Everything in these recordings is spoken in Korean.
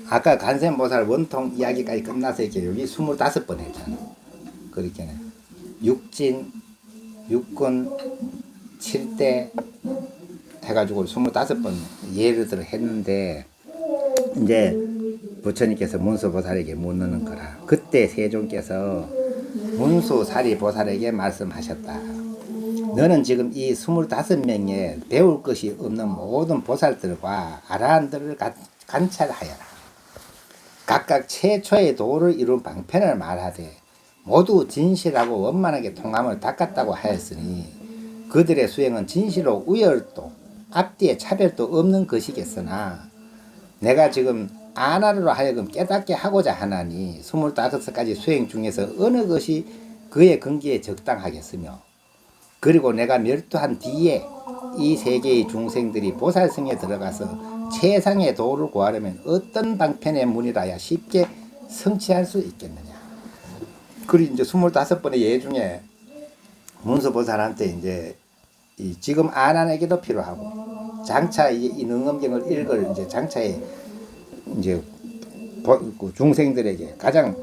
아까 간센보살 원통 이야기까지 끝나서 이렇게 여기 25번 했잖아. 그렇게 육진, 육군, 7대 해가지고 25번 예를 들어 했는데, 이제 부처님께서 문수보살에게 묻는 거라. 그때 세종께서 문수사리보살에게 말씀하셨다. 너는 지금 이 25명의 배울 것이 없는 모든 보살들과 아라한들을 관찰하여라. 각각 최초의 도를 이룬 방편을 말하되 모두 진실하고 원만하게 통함을 닦았다고 하였으니 그들의 수행은 진실로 우열도 앞뒤에 차별도 없는 것이겠으나 내가 지금 아나르로 하여금 깨닫게 하고자 하나니 25가지 수행 중에서 어느 것이 그의 근기에 적당하겠으며, 그리고 내가 멸도한 뒤에 이 세계의 중생들이 보살승에 들어가서 최상의 도를 구하려면 어떤 방편의 문이라야 쉽게 성취할 수 있겠느냐. 그리고 이제 25번의 예 중에 문수보살한테 이제 지금 아난에게도 필요하고 장차 이 능엄경을 읽을 이제 장차에 이제 중생들에게 가장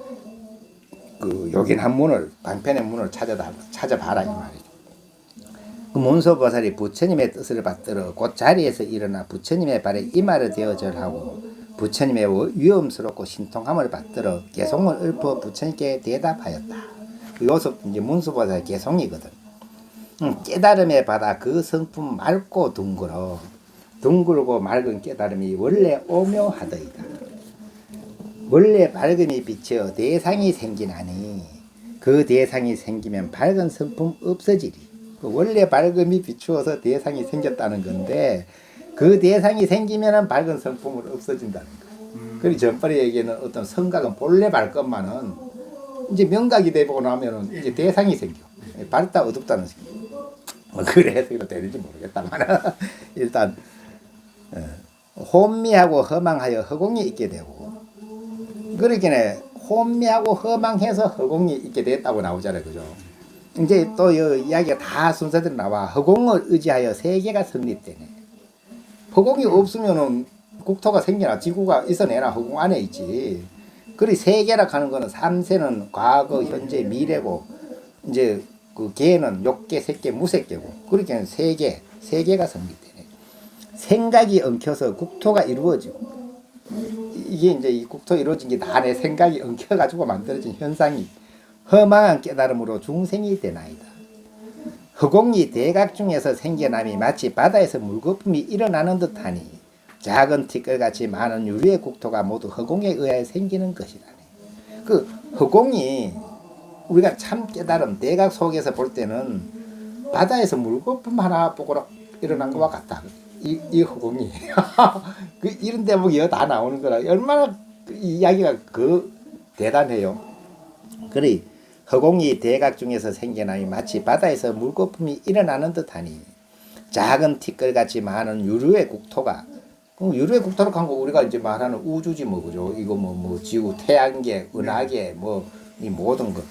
그 요긴한 문을, 방편의 문을 찾아봐라 이 말이죠. 그 문수보살이 부처님의 뜻을 받들어 곧 자리에서 일어나 부처님의 발에 이마를 대어 절하고 부처님의 위엄스럽고 신통함을 받들어 개송을 읊어 부처님께 대답하였다. 여기서 이제 문수보살 개송이거든. 깨달음의 바다 그 성품 맑고 둥글고 맑은 깨달음이 원래 오묘하더이다. 원래 밝음이 비쳐 대상이 생기나니 그 대상이 생기면 밝은 성품 없어지리. 원래 밝음이 비추어서 대상이 생겼다는 건데 그 대상이 생기면 밝은 성품은 없어진다는 거예요. 그리고 전번에 얘기하는 어떤 성각은 본래 밝것만은 이제 명각이 되고 나면은 이제 대상이 생겨. 밝다 어둡다는 그래 해석이 되는지 모르겠다만 일단 혼미하고 허망하여 허공이 있게 되고, 그러기에 혼미하고 허망해서 허공이 있게 됐다고 나오잖아요, 그죠? 이제 또 이 이야기가 다 순서대로 나와. 허공을 의지하여 세계가 성립되네. 허공이 없으면은 국토가 생겨나 지구가 있어내나 허공 안에 있지. 그리 세계라 하는 거는 3세는 과거, 현재, 미래고, 이제 그 개는 욕계, 색계, 무색계고, 그렇게 세계가 성립되네. 생각이 엉켜서 국토가 이루어지고, 이게 이제 이 국토 이루어진 게 다 내 생각이 엉켜가지고 만들어진 현상이 허망한 깨달음으로 중생이 되나이다. 허공이 대각 중에서 생겨남이 마치 바다에서 물거품이 일어나는 듯하니 작은 티끌같이 많은 유리의 국토가 모두 허공에 의하여 생기는 것이라네. 그 허공이 우리가 참 깨달음 대각 속에서 볼 때는 바다에서 물거품 하나 보고 일어난 것과 같다. 이 허공이 그 이런 대목이 다 나오는 거라 얼마나 이 이야기가 대단해요. 그래 허공이 대각 중에서 생겨나니 마치 바다에서 물거품이 일어나는 듯하니 작은 티끌같이 많은 유류의 국토가, 유류의 국토로 간 거 우리가 이제 말하는 우주지 뭐 그죠? 이거 뭐 지구, 태양계, 은하계 이 모든 것.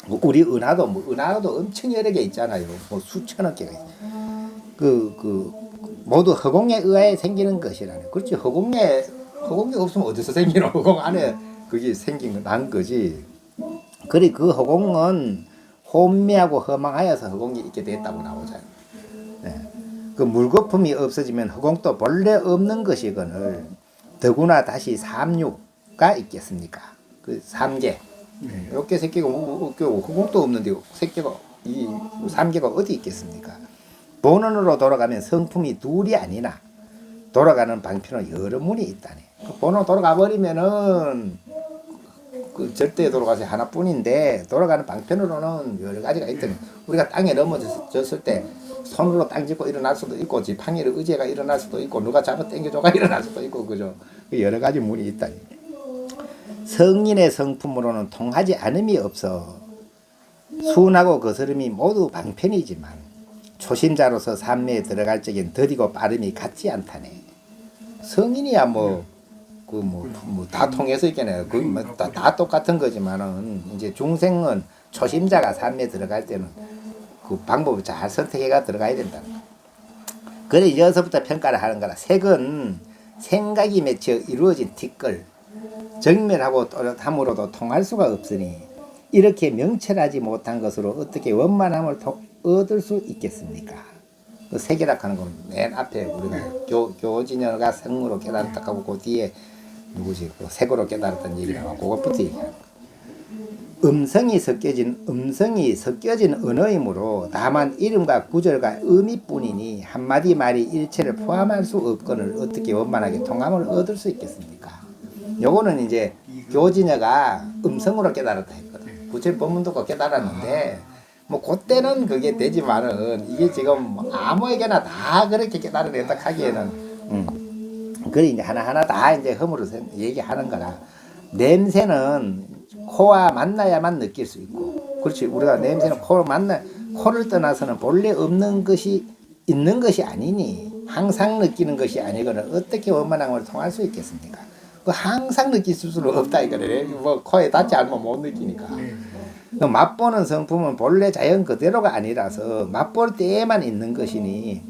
우리 은하도 엄청 여러 개 있잖아요. 뭐 수천억 개가 있어요. 모두 허공에 의하여 생기는 것이라네. 그렇지. 허공이 없으면 어디서 생기노? 허공 안에 그게 난 거지. 그리 그 허공은 혼미하고 허망하여서 허공이 있게 됐다고 나오잖아요. 네. 그 물거품이 없어지면 허공도 본래 없는 것이거늘 더구나 다시 삼육가 있겠습니까? 그 삼계. 욕계 새끼가 허공도 없는데 새끼가 이 삼계가 어디 있겠습니까? 본원으로 돌아가면 성품이 둘이 아니나 돌아가는 방편은 여러 문이 있다네. 그 본원 돌아가 버리면은 그 절대에 돌아가서 하나뿐인데 돌아가는 방편으로는 여러 가지가 있더니 우리가 땅에 넘어졌을 때 손으로 땅 짚고 일어날 수도 있고 지팡이를 의지가 일어날 수도 있고 누가 잡아 당겨줘가 일어날 수도 있고 그죠. 여러 가지 문이 있다니. 성인의 성품으로는 통하지 않음이 없어 순하고 거스름이 모두 방편이지만 초심자로서 삼매에 들어갈 적엔 더디고 빠름이 같지 않다네. 성인이야 다 통해서 있겠네. 다 똑같은 거지만은 이제 중생은 초심자가 삼매에 들어갈 때는 그 방법을 잘 선택해가 들어가야 된다. 그래 여기서부터 평가를 하는 거라. 색은 생각이 맺혀 이루어진 티끌, 정멸하고 또렷함으로도 통할 수가 없으니 이렇게 명철하지 못한 것으로 어떻게 원만함을 얻을 수 있겠습니까? 그 세계락하는 건 맨 앞에 우리가 교진여가 성으로 깨달았다 하고 그 뒤에 누구지? 그 색으로 깨달았다는 얘기를 하고 그것부터 얘기하는 거예요. 음성이 섞여진 언어이므로 다만 이름과 구절과 의미뿐이니 한마디 말이 일체를 포함할 수 없거늘 어떻게 원만하게 통함을 얻을 수 있겠습니까? 요거는 이제 교진여가 음성으로 깨달았다 했거든. 구체 법문 듣고 깨달았는데 뭐 그때는 그게 되지만은 이게 지금 아무에게나 다 그렇게 깨달아냈다 하기에는 그래 이제 하나하나 다 이제 허물어서 얘기하는 거라. 냄새는 코와 만나야만 느낄 수 있고, 그렇지. 우리가 냄새는 코를 떠나서는 본래 없는 것이 있는 것이 아니니 항상 느끼는 것이 아니거든 어떻게 원만함을 통할 수 있겠습니까? 그 항상 느낄 수는 없다 이거래. 뭐 코에 닿지 않으면 못 느끼니까. 맛보는 성품은 본래 자연 그대로가 아니라서 맛볼 때에만 있는 것이니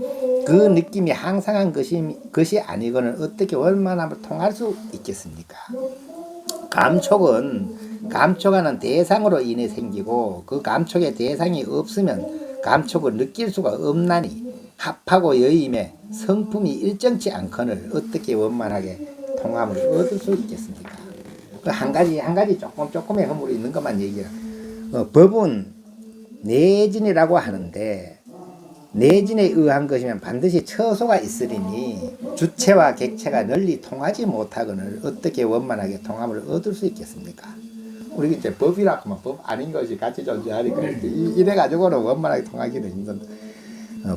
그 느낌이 항상한 것이 아니거는 어떻게 원만함을 통할 수 있겠습니까? 감촉하는 대상으로 인해 생기고 그 감촉의 대상이 없으면 감촉을 느낄 수가 없나니 합하고 여임에 성품이 일정치 않거늘 어떻게 원만하게 통함을 얻을 수 있겠습니까? 그 한 가지 조금의 허물이 있는 것만 얘기해요. 법은 내진이라고 하는데 내진에 의한 것이면 반드시 처소가 있으리니 주체와 객체가 널리 통하지 못하거늘 어떻게 원만하게 통함을 얻을 수 있겠습니까? 우리 이제 법이라고 하면 법 아닌 것이 같이 존재하니까 이래 가지고는 원만하게 통하기는 힘든다.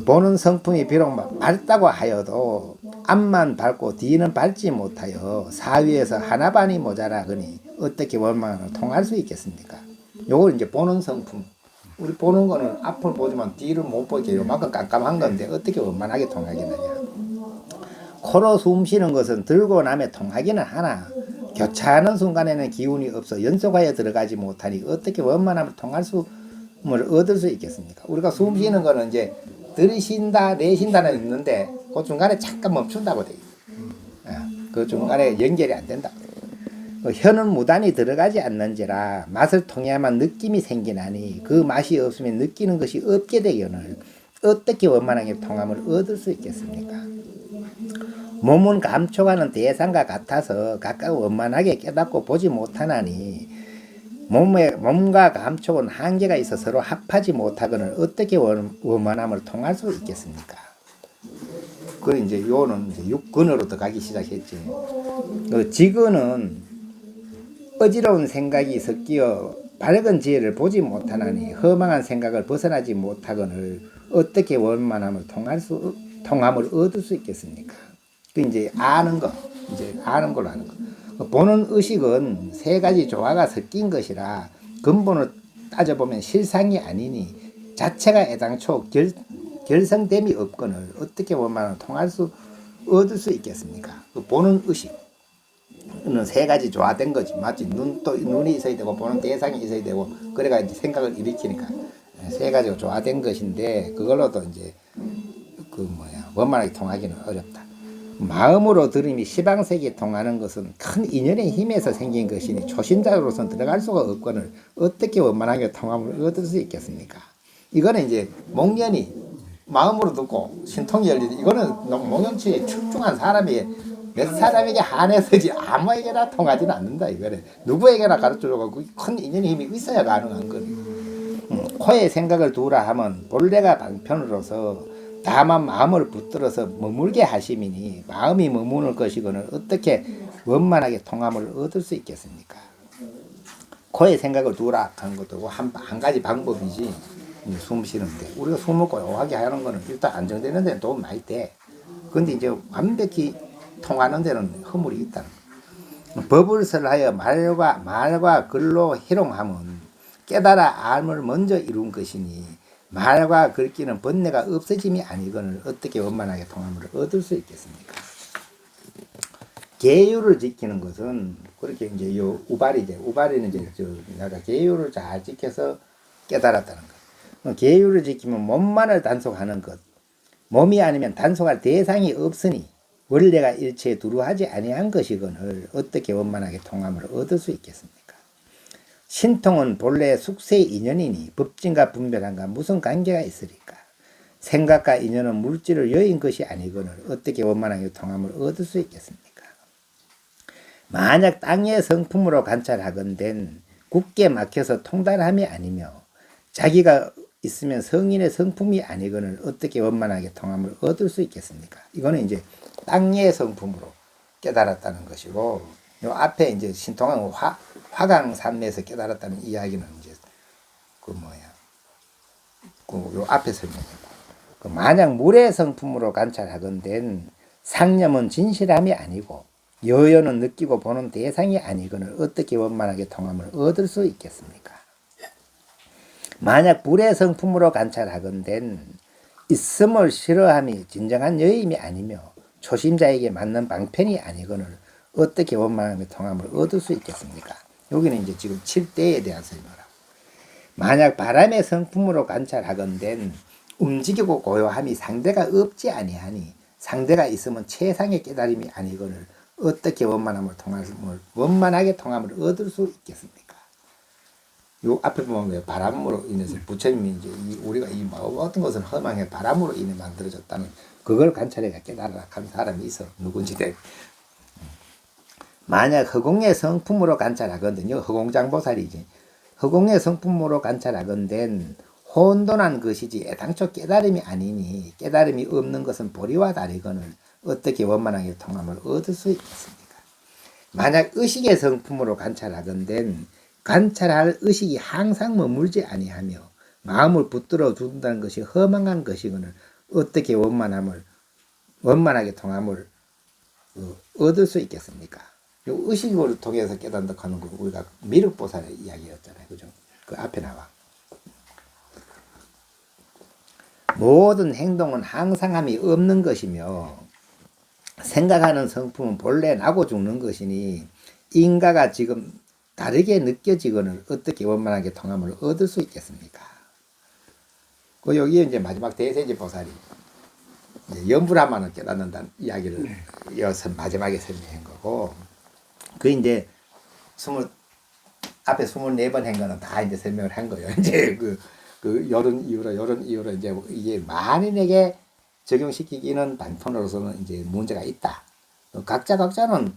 보는 성품이 비록 밝다고 하여도 앞만 밝고 뒤는 밝지 못하여 사위에서 하나반이 모자라거니 어떻게 원만하게 통할 수 있겠습니까? 요걸 이제 보는 성품. 우리 보는 거는 앞을 보지만 뒤를 못 보게 요만큼 깜깜한 건데 어떻게 원만하게 통하겠느냐. 코로 숨 쉬는 것은 들고 남에 통하기는 하나 교차하는 순간에는 기운이 없어 연속하여 들어가지 못하니 어떻게 원만함을 통할 수을 얻을 수 있겠습니까? 우리가 숨 쉬는 거는 이제 들이쉰다 내쉰다는 있는데 그 중간에 잠깐 멈춘다고 돼 있어요. 그 중간에 연결이 안 된다. 혀는 무단히 들어가지 않는지라 맛을 통해야만 느낌이 생기나니 그 맛이 없으면 느끼는 것이 없게 되거늘 어떻게 원만하게 통함을 얻을 수 있겠습니까? 몸은 감촉하는 대상과 같아서 각각 원만하게 깨닫고 보지 못하나니 몸과 감촉은 한계가 있어 서로 합하지 못하거늘 어떻게 원만함을 통할 수 있겠습니까? 그 이제 요는 이제 육근으로 들어가기 시작했지. 지근은 어지러운 생각이 섞여 밝은 지혜를 보지 못하나니 허망한 생각을 벗어나지 못하거늘 어떻게 원만함을 통함을 얻을 수 있겠습니까? 그 이제 아는 거, 이제 아는 걸로 하는 거. 보는 의식은 세 가지 조화가 섞인 것이라 근본을 따져보면 실상이 아니니 자체가 애당초 결성됨이 없거늘 어떻게 원만함을 얻을 수 있겠습니까? 그 보는 의식. 는 세 가지 조화된 거지, 맞지? 눈이 있어야 되고 보는 대상이 있어야 되고 그래가 이제 생각을 일으키니까 세 가지가 조화된 것인데 그걸로도 이제 원만하게 통하기는 어렵다. 마음으로 들음이 시방색이 통하는 것은 큰 인연의 힘에서 생긴 것이니 초신자로서는 들어갈 수가 없거늘 어떻게 원만하게 통함을 얻을 수 있겠습니까? 이거는 이제 목련이 마음으로 듣고 신통이 열리는 이거는 목련치에 출중한 사람이 몇 사람에게 한해서지 아무에게나 통하지는 않는다 이거래. 누구에게나 가르쳐주고 큰 인연의 힘이 있어야 가능한 거니. 코에 생각을 두라 하면 본래가 방편으로서 다만 마음을 붙들어서 머물게 하심이니 마음이 머무는 것이거늘 어떻게 원만하게 통함을 얻을 수 있겠습니까? 코에 생각을 두라 하는 것도 한 가지 방법이지. 숨 쉬는데 우리가 숨을 고요하게 하는 거는 일단 안정되는 데는 도움 많이 돼. 근데 이제 완벽히 통하는 데는 허물이 있다는 거예요. 법을 설하여 말과 글로 희롱함은 깨달아 암을 먼저 이룬 것이니 말과 글귀는 번뇌가 없어짐이 아니거늘 어떻게 원만하게 통함을 얻을 수 있겠습니까? 계율을 지키는 것은 그렇게 이제 요 우발이는 이제 내가 계율을 잘 지켜서 깨달았다는 것. 계율을 지키면 몸만을 단속하는 것. 몸이 아니면 단속할 대상이 없으니 원래가 일체에 두루하지 아니한 것이거늘 어떻게 원만하게 통함을 얻을 수 있겠습니까? 신통은 본래 숙세의 인연이니 법진과 분별한가 무슨 관계가 있으리까? 생각과 인연은 물질을 여인 것이 아니거늘 어떻게 원만하게 통함을 얻을 수 있겠습니까? 만약 땅의 성품으로 관찰하건된 굳게 막혀서 통달함이 아니며 자기가 있으면 성인의 성품이 아니거늘 어떻게 원만하게 통함을 얻을 수 있겠습니까? 이거는 이제 땅의 성품으로 깨달았다는 것이고, 요 앞에 이제 신통한 화강산매에서 깨달았다는 이야기는 이제 요 앞에 설명입니다. 만약 물의 성품으로 관찰하건된 상념은 진실함이 아니고 여연은 느끼고 보는 대상이 아니거늘 어떻게 원만하게 통함을 얻을 수 있겠습니까? 만약 불의 성품으로 관찰하건된 있음을 싫어함이 진정한 여임이 아니며 초심자에게 맞는 방편이 아니거늘 어떻게 원만하게 통함을 얻을 수 있겠습니까? 여기는 이제 지금 7대에 대한 설명을 하고, 만약 바람의 성품으로 관찰하건된 움직이고 고요함이 상대가 없지 아니하니 상대가 있으면 최상의 깨달음이 아니거늘 어떻게 원만하게 통함을 얻을 수 있겠습니까? 요 앞에 보면 바람으로 인해서 부처님이 이제 우리가 이 모든 것은 허망해 바람으로 인해 만들어졌다는 그걸 관찰해가 깨달아 간 사람이 있어. 누군지. 만약 허공의 성품으로 관찰하건든요. 허공장보살이지. 허공의 성품으로 관찰하건된 혼돈한 것이지 애당초 깨달음이 아니니 깨달음이 없는 것은 보리와 다르거늘 어떻게 원만하게 통함을 얻을 수 있겠습니까? 만약 의식의 성품으로 관찰하건된 관찰할 의식이 항상 머물지 아니하며 마음을 붙들어 준다는 것이 허망한 것이거늘 어떻게 원만하게 통함을 얻을 수 있겠습니까? 이 의식을 통해서 깨닫는다 하는 거 우리가 미륵보살의 이야기였잖아요. 그죠? 그 앞에 나와. 모든 행동은 항상함이 없는 것이며 생각하는 성품은 본래 나고 죽는 것이니 인가가 지금 다르게 느껴지거늘 어떻게 원만하게 통함을 얻을 수 있겠습니까? 여기에 이제 마지막 대세지 보살이 염불하만을 깨닫는다는 이야기를 이어서 마지막에 설명한 거고, 이제 앞에 24번 한 거는 다 이제 설명을 한 거예요. 이제 요런 이유로 이제 이게 만인에게 적용시키기는 단편으로서는 이제 문제가 있다. 각자는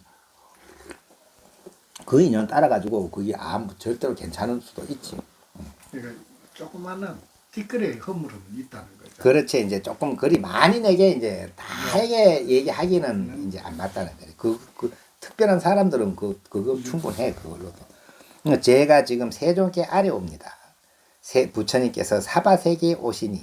그 인연 따라가지고 그게 절대로 괜찮을 수도 있지. 그러니까 조그마한 뒷거래 허물은 있다는 거죠. 그렇지. 이제 조금 그리 만인에게 이제 다에게 얘기하기는 이제 안 맞다는 거예요. 특별한 사람들은 그거 충분해. 그걸로도. 제가 지금 세종께 아뢰옵니다. 부처님께서 사바세계에 오시니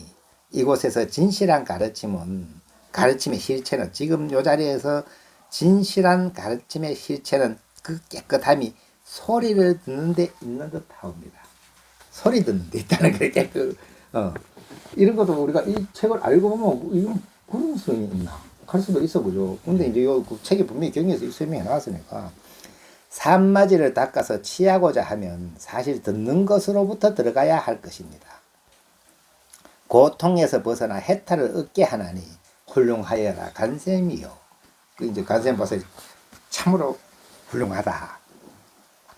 이곳에서 진실한 가르침의 실체는 지금 요 자리에서 진실한 가르침의 실체는 그 깨끗함이 소리를 듣는 데 있는 듯하옵니다. 소리 듣는 데 있다는 거예요. 이런 것도 우리가 이 책을 알고 보면 이건 그런 성이 있나 할 수도 있어. 그죠? 근데 이제 그 책에 분명히 경에서 설명해 나왔으니까 산마지를 닦아서 취하고자 하면 사실 듣는 것으로부터 들어가야 할 것입니다. 고통에서 벗어나 해탈을 얻게 하나니 훌륭하여라 간샘이요. 이제 간샘보살이 참으로 훌륭하다.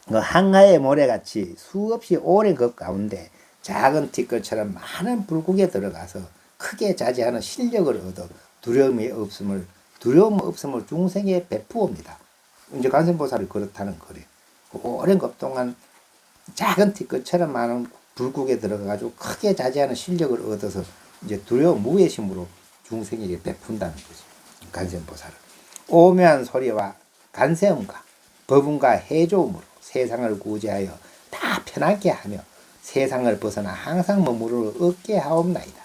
항하의 모래같이 수없이 오랜 것 가운데 작은 티끌처럼 많은 불국에 들어가서 크게 자제하는 실력을 얻어 두려움 없음을 중생에 베푸옵니다. 이제 간센보살이 그렇다는 거래. 오랜 것 동안 작은 티끌처럼 많은 불국에 들어가가지고 크게 자제하는 실력을 얻어서 이제 두려움 무외심으로 중생에게 베푼다는 거지. 간센보살은 오묘한 소리와 간세음과 법음과 해조음으로 세상을 구제하여 다 편하게 하며 세상을 벗어나 항상 머무르 얻게 하옵나이다.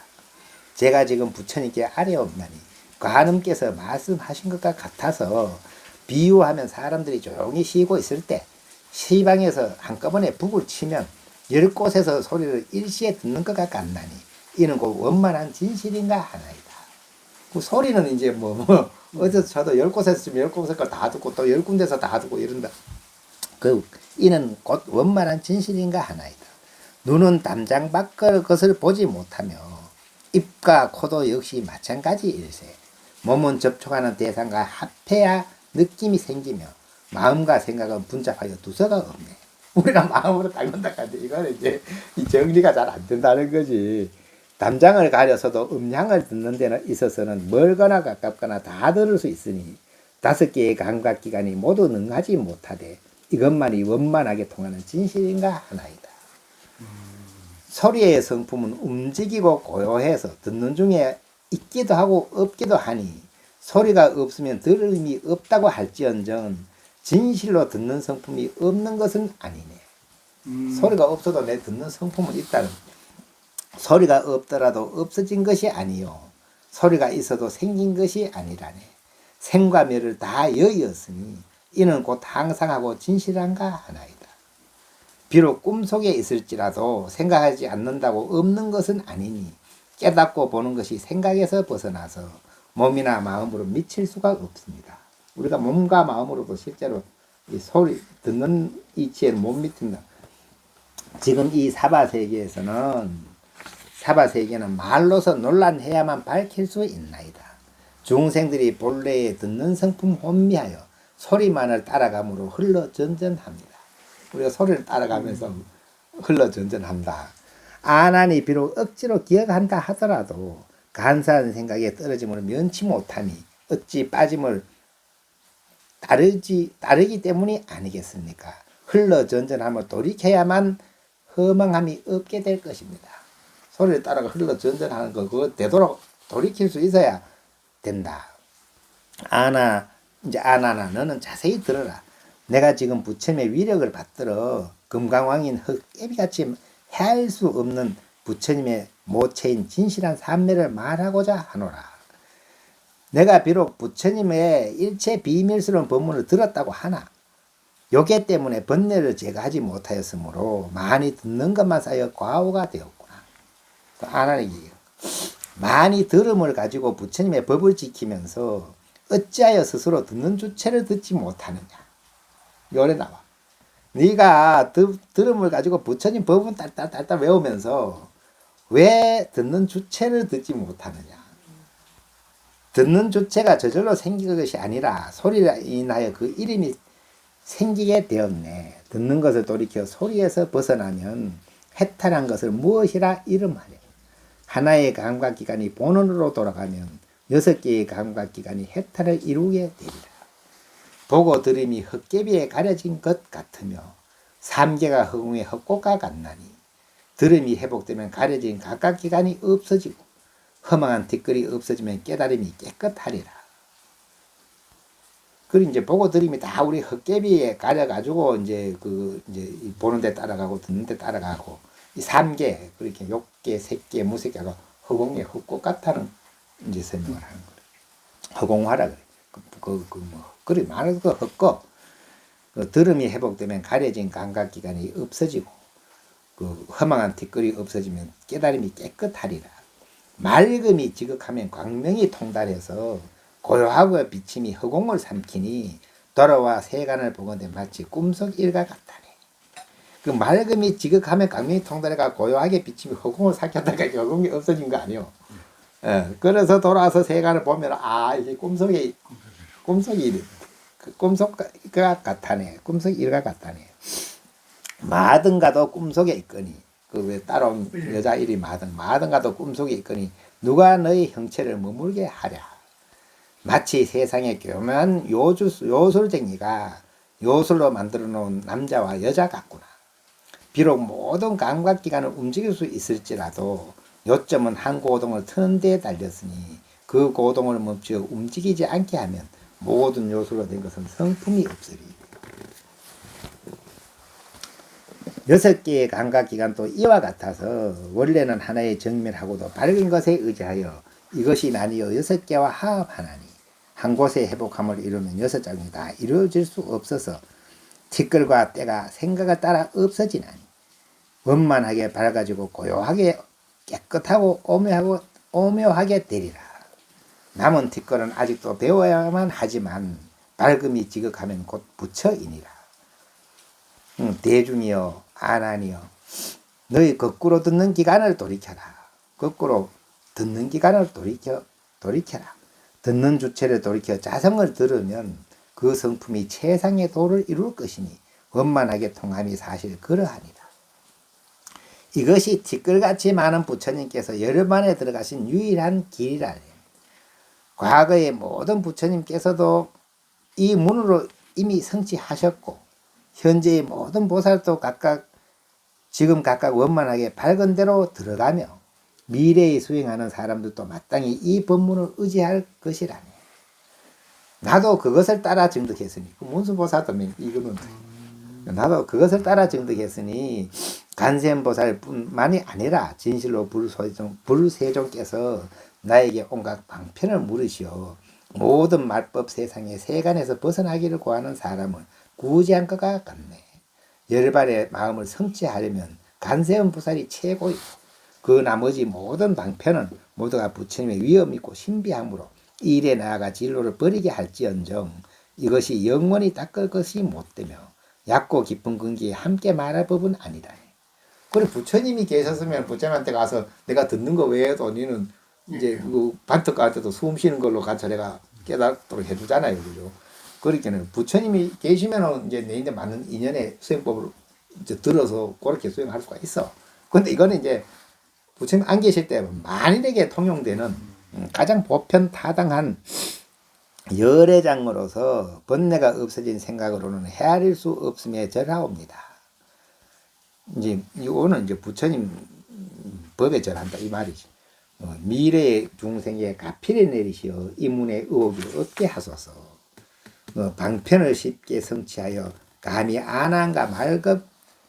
제가 지금 부처님께 아뢰옵나니 관음께서 말씀하신 것과 같아서 비유하면 사람들이 조용히 쉬고 있을 때 시방에서 한꺼번에 북을 치면 10곳에서 소리를 일시에 듣는 것과 같나니 이는 곧 원만한 진실인가 하나이다. 그 소리는 이제 어디서 쳐도 10곳에서 치면 10곳에서 다 듣고 또 10군데서 다 듣고 이런다. 이는 곧 원만한 진실인가 하나이다. 눈은 담장 밖의 것을 보지 못하며 입과 코도 역시 마찬가지일세. 몸은 접촉하는 대상과 합해야 느낌이 생기며 마음과 생각은 분잡하여 두서가 없네. 우리가 마음으로 닦는다 하는데 이거는 이제 이 정리가 잘 안 된다는 거지. 담장을 가려서도 음향을 듣는 데는 있어서는 멀거나 가깝거나 다 들을 수 있으니 5개의 감각기관이 모두 능하지 못하되 이것만이 원만하게 통하는 진실인가 하나이다. 소리의 성품은 움직이고 고요해서 듣는 중에 있기도 하고 없기도 하니 소리가 없으면 들음이 없다고 할지언정 진실로 듣는 성품이 없는 것은 아니네. 소리가 없어도 내 듣는 성품은 있다는. 소리가 없더라도 없어진 것이 아니요 소리가 있어도 생긴 것이 아니라네. 생과 멸을 다 여의었으니 이는 곧 항상하고 진실한가 하나이다. 비록 꿈속에 있을지라도 생각하지 않는다고 없는 것은 아니니 깨닫고 보는 것이 생각에서 벗어나서 몸이나 마음으로 미칠 수가 없습니다. 우리가 몸과 마음으로도 실제로 이 소리 듣는 이치에는 못 미친다. 지금 이 사바세계는 말로서 논란해야만 밝힐 수 있나이다. 중생들이 본래에 듣는 성품 혼미하여 소리만을 따라감으로 흘러전전합니다. 우리가 소리를 따라가면서 흘러전전한다. 아난이 비록 억지로 기억한다 하더라도 간사한 생각에 떨어짐을 면치 못하니 어찌 빠짐을 따르기 때문이 아니겠습니까? 흘러전전함을 돌이켜야만 허망함이 없게 될 것입니다. 소리를 따라가 흘러전전하는 거 그거 되도록 돌이킬 수 있어야 된다. 아나나 너는 자세히 들어라. 내가 지금 부처님의 위력을 받들어 금강왕인 흑개비같이 헤아릴 수 없는 부처님의 모체인 진실한 삼매를 말하고자 하노라. 내가 비록 부처님의 일체 비밀스러운 법문을 들었다고 하나 요괴 때문에 번뇌를 제거하지 못하였으므로 많이 듣는 것만 쌓여 과오가 되었구나. 아나는 많이 들음을 가지고 부처님의 법을 지키면서 어찌하여 스스로 듣는 주체를 듣지 못하느냐. 요래 나와. 네가 들음을 가지고 부처님 법은 딸딸딸딸 외우면서 왜 듣는 주체를 듣지 못하느냐. 듣는 주체가 저절로 생긴 것이 아니라 소리로 인하여 그 이름이 생기게 되었네. 듣는 것을 돌이켜 소리에서 벗어나면 해탈한 것을 무엇이라 이름하냐. 하나의 감각기관이 본원으로 돌아가면 6개의 감각기관이 해탈을 이루게 되리라. 보고 들음이 헛개비에 가려진 것 같으며 3개가 허공의 헛꽃과 같나니 들음이 회복되면 가려진 각각기관이 없어지고 허망한 뒷글이 없어지면 깨달음이 깨끗하리라. 그리고 이제 보고 들음이 다 우리 헛개비에 가려가지고 이제 보는 데 따라가고 듣는 데 따라가고 이 3개 그렇게 6개, 3개, 무색개가 허공의 헛꽃 같다는 이제 설명을 하는 거예요. 허공화라 그래. 그래 말하는 거 헛고 들음이 회복되면 가려진 감각기관이 없어지고 그 허망한 뒷글이 없어지면 깨달음이 깨끗하리라. 맑음이 지극하면 광명이 통달해서 고요하고 비침이 허공을 삼키니 돌아와 세간을 보건대 마치 꿈속 일과 같다네. 그 맑음이 지극하면 광명이 통달해가 고요하게 비침이 허공을 삼켰다가 허공이 없어진 거 아니요. 그래서 돌아와서 세간을 보면 이게 꿈속이 꿈속과 같다네. 꿈속 일과 같다네. 마든가도 꿈속에 있거니 그 왜 따라온 여자 이리 마든가도 꿈속에 있거니 누가 너의 형체를 머물게 하랴. 마치 세상에 교묘한 요술쟁이가 요술로 만들어 놓은 남자와 여자 같구나. 비록 모든 감각기관을 움직일 수 있을지라도 요점은 한 고동을 트는 데에 달렸으니 그 고동을 멈추어 움직이지 않게 하면 모든 요술로 된 것은 성품이 없으리. 6개의 감각기관도 이와 같아서 원래는 하나의 정밀하고도 밝은 것에 의지하여 이것이 나뉘어 6개와 화합하나니 한 곳에 회복함을 이루면 6장이 다 이루어질 수 없어서 티끌과 때가 생각을 따라 없어지나니 원만하게 밝아지고 고요하게 깨끗하고 오묘하게 되리라. 남은 티끌은 아직도 배워야만 하지만 밝음이 지극하면 곧 부처이니라. 대중이여 아난이여 너희 거꾸로 듣는 기관을 돌이켜라. 거꾸로 듣는 기관을 돌이켜라. 듣는 주체를 돌이켜 자성을 들으면 그 성품이 최상의 도를 이룰 것이니 원만하게 통함이 사실 그러하니라. 이것이 티끌같이 많은 부처님께서 열반에 들어가신 유일한 길이라네. 과거의 모든 부처님께서도 이 문으로 이미 성취하셨고 현재의 모든 보살도 지금 각각 원만하게 밝은 대로 들어가며 미래에 수행하는 사람들도 마땅히 이 법문을 의지할 것이라네. 나도 그것을 따라 증득했으니 문수보살도 이거는 나도 그것을 따라 증득했으니 간센보살뿐만이 아니라 진실로 불세종께서 나에게 온갖 방편을 물으시어 모든 말법 세상의 세간에서 벗어나기를 구하는 사람을 구제한 것과 같네. 열반의 마음을 성취하려면 간세음 보살이 최고이고 그 나머지 모든 방편은 모두가 부처님의 위엄 있고 신비함으로 이 일에 나아가 진로를 버리게 할지언정 이것이 영원히 닦을 것이 못되며 얕고 깊은 근기에 함께 말할 법은 아니라. 그래 부처님이 계셨으면 부처님한테 가서 내가 듣는 거 외에도 너는 이제 그 반턱 갈 때도 숨 쉬는 걸로 같이 내가 깨닫도록 해주잖아요, 그죠? 그렇게는 부처님이 계시면은 이제 내 인데 맞는 인연의 수행법을 이제 들어서 그렇게 수행할 수가 있어. 근데 이거는 이제 부처님 안 계실 때 만인에게 통용되는 가장 보편 타당한 열애장으로서 번뇌가 없어진 생각으로는 헤아릴 수 없음에 절하옵니다. 이제 이거는 이제 부처님 법에 절한다 이 말이지. 미래의 중생에 가피를 내리시어 이 문의 의혹이 없게 하소서. 방편을 쉽게 성취하여 감히 안한과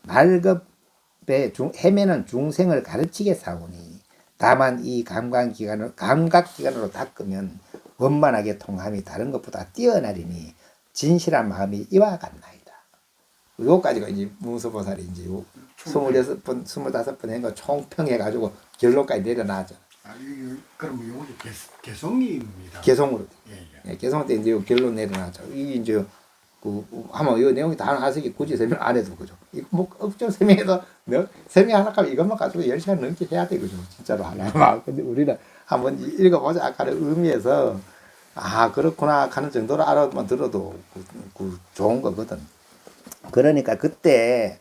말급에 헤매는 중생을 가르치겠사오니 다만 이 감각기관으로 닦으면 원만하게 통함이 다른 것보다 뛰어나리니 진실한 마음이 이와 같나이다. 요까지가 이제 문수보살이 이제 26번, 25번 한 거 총평해가지고 결론까지 내려놨잖아. 그럼 요게 개성입니다. 개성으로. 예. 개성 때 이제 결론 내려놨죠. 이게 이제 아마 이 내용이 다 하시기 굳이 설명 안 해도 그죠. 이거 뭐 억지로 설명해도 설명하려고 하면 이것만 가지고 10시간 넘게 해야 돼 그죠. 진짜로 하려면. 근데 우리는 한번 읽어보자 하는 의미에서 아 그렇구나 하는 정도로 알아만 들어도 좋은 거거든. 그러니까 그때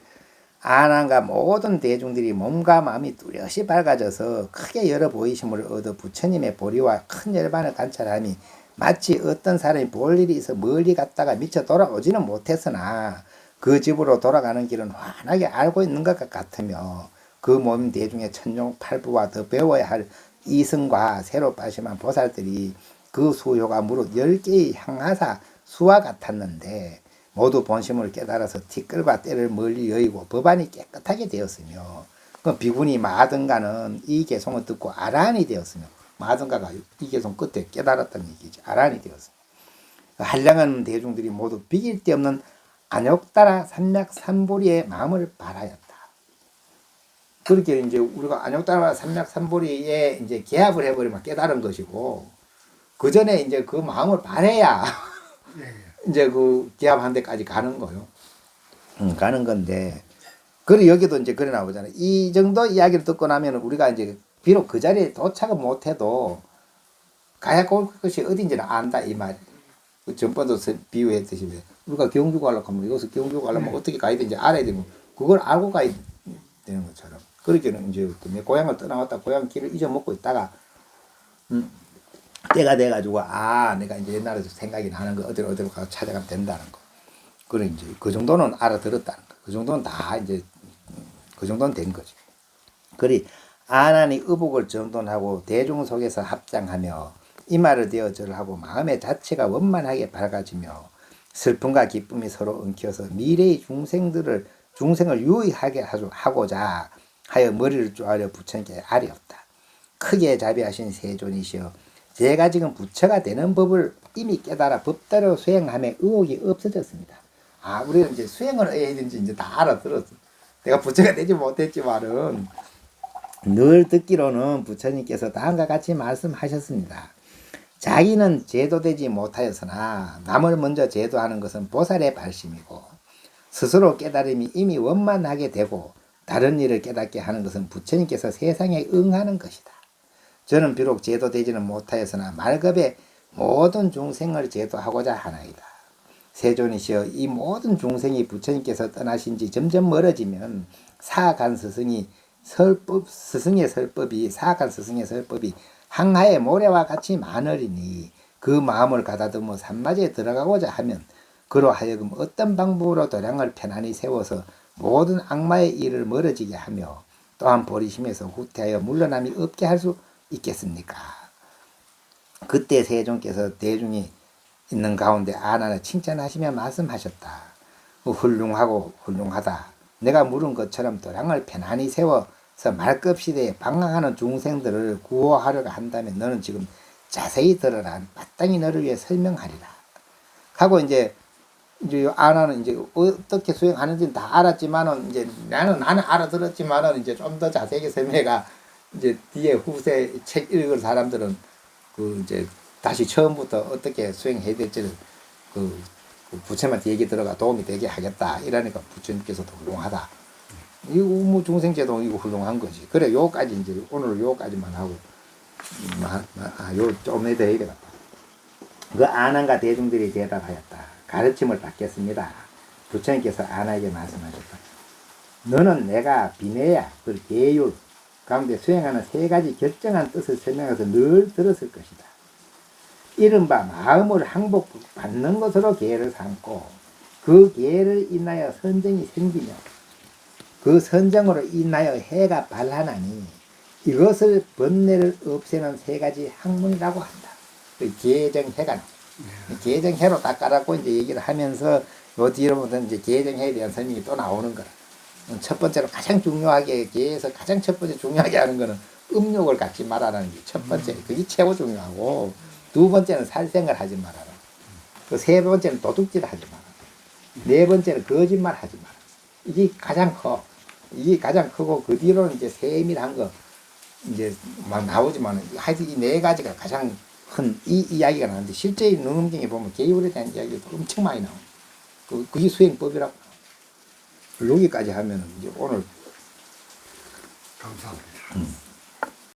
안한과 모든 대중들이 몸과 마음이 뚜렷이 밝아져서 크게 열어 보이심을 얻어 부처님의 보리와 큰 열반을 관찰하니 마치 어떤 사람이 볼 일이 있어 멀리 갔다가 미처 돌아오지는 못했으나 그 집으로 돌아가는 길은 환하게 알고 있는 것 같으며 그 몸 대중의 천종팔부와 더 배워야 할 이승과 새로 빠심한 보살들이 그 수효가 무릇 10개의 향하사 수와 같았는데 모두 본심을 깨달아서 티끌과 때를 멀리 여의고 법안이 깨끗하게 되었으며 그 비구니 마등가는 이 개송을 듣고 아란이 되었으며 마등가가 이 개송 끝에 깨달았다는 얘기지. 아란이 되었으며 한량한 대중들이 모두 비길 데 없는 안욕따라 삼맥삼보리의 마음을 발하였다. 그렇게 이제 우리가 안욕따라 삼맥삼보리에 이제 개합을 해버리면 깨달은 것이고 그 전에 이제 그 마음을 발해야 이제 그 기합한 데까지 가는 거요. 가는 건데, 그리고 여기도 이제 그래 나오잖아요. 이 정도 이야기를 듣고 나면 우리가 이제 비록 그 자리에 도착을 못해도 가야 올 것이 어딘지는 안다 이 말. 전번도 비유했듯이 우리가 경주 가려고 하면 여기서 경주 가려면 어떻게 가야 되는지 알아야 되고 그걸 알고 가야 되는 것처럼. 그렇게는 이제 내 고향을 떠나왔다 고향 길을 잊어먹고 있다가 때가 돼가지고 내가 이제 옛날에 생각이 나는 거 어디로 가서 찾아가면 된다는 거. 그래 이제 그 정도는 알아들었다는 거. 그 정도는 다 이제 그 정도는 된 거지. 그리 안한이 의복을 정돈하고 대중 속에서 합장하며 이마를 대어 절하고 마음의 자체가 원만하게 밝아지며 슬픔과 기쁨이 서로 엉켜서 미래의 중생을 유의하게 하고자 하여 머리를 쪼아려 부처님께 아뢰었다. 크게 자비하신 세존이시여 제가 지금 부처가 되는 법을 이미 깨달아 법대로 수행함에 의혹이 없어졌습니다. 우리는 이제 수행을 해야 되는지 이제 다 알아들었어. 내가 부처가 되지 못했지만은 늘 듣기로는 부처님께서 다음과 같이 말씀하셨습니다. 자기는 제도되지 못하였으나 남을 먼저 제도하는 것은 보살의 발심이고 스스로 깨달음이 이미 원만하게 되고 다른 일을 깨닫게 하는 것은 부처님께서 세상에 응하는 것이다. 저는 비록 제도되지는 못하였으나 말급에 모든 중생을 제도하고자 하나이다. 세존이시여 이 모든 중생이 부처님께서 떠나신 지 점점 멀어지면 사악한 스승의 설법이 항하의 모래와 같이 많으리니 그 마음을 가다듬어 산마지에 들어가고자 하면 그로 하여금 어떤 방법으로 도량을 편안히 세워서 모든 악마의 일을 멀어지게 하며 또한 보리심에서 후퇴하여 물러남이 없게 할 수 있겠습니까? 그때 세존께서 대중이 있는 가운데 아난을 칭찬하시며 말씀하셨다. 훌륭하고 훌륭하다. 내가 물은 것처럼 도량을 편안히 세워서 말급시대에 방황하는 중생들을 구호하려고 한다면 너는 지금 자세히 들어라. 마땅히 너를 위해 설명하리라. 하고 이제 아나는 이제 어떻게 수행하는지는 다 알았지만은 이제 나는 알아들었지만은 이제 좀 더 자세하게 설명해가 이제 뒤에 후세 책 읽을 사람들은 그 이제 다시 처음부터 어떻게 수행해야 될지를 그 부처님한테 얘기 들어가 도움이 되게 하겠다 이러니까 부처님께서도 훌륭하다. 이거 뭐 중생제도 이거 훌륭한 거지. 그래 요까지 이제 오늘 요까지만 하고 요 좀 더 해야 되겠다. 그 아난과 대중들이 대답하였다. 가르침을 받겠습니다. 부처님께서 아나에게 말씀하셨다. 너는 내가 비내야 그 계율 가운데 수행하는 세 가지 결정한 뜻을 설명해서 늘 들었을 것이다. 이른바 마음을 항복받는 것으로 계를 삼고 그 계를 인하여 선정이 생기며 그 선정으로 인하여 해가 발하나니 이것을 번뇌를 없애는 세 가지 학문이라고 한다. 그 계정해가 계정해로 딱 깔았고 이제 얘기를 하면서 요 뒤로부터 이제 계정해에 대한 설명이 또 나오는 거라. 첫 번째로 가장 중요하게 계에서 가장 첫 번째 중요하게 하는 거는 음욕을 갖지 말아라는 게 첫 번째. 그게 최고 중요하고 두 번째는 살생을 하지 말아라. 그 세 번째는 도둑질 하지 마라. 네 번째는 거짓말 하지 마라. 이게 가장 커. 이게 가장 크고 그 뒤로는 이제 세밀한 거 이제 막 나오지만 하여튼 이 네 가지가 가장 큰 이 이야기가 나오는데 실제 능엄경에 보면 계율에 대한 이야기가 엄청 많이 나와요. 그게 수행법이라고. 여기까지 하면은 이제 오늘 감사합니다.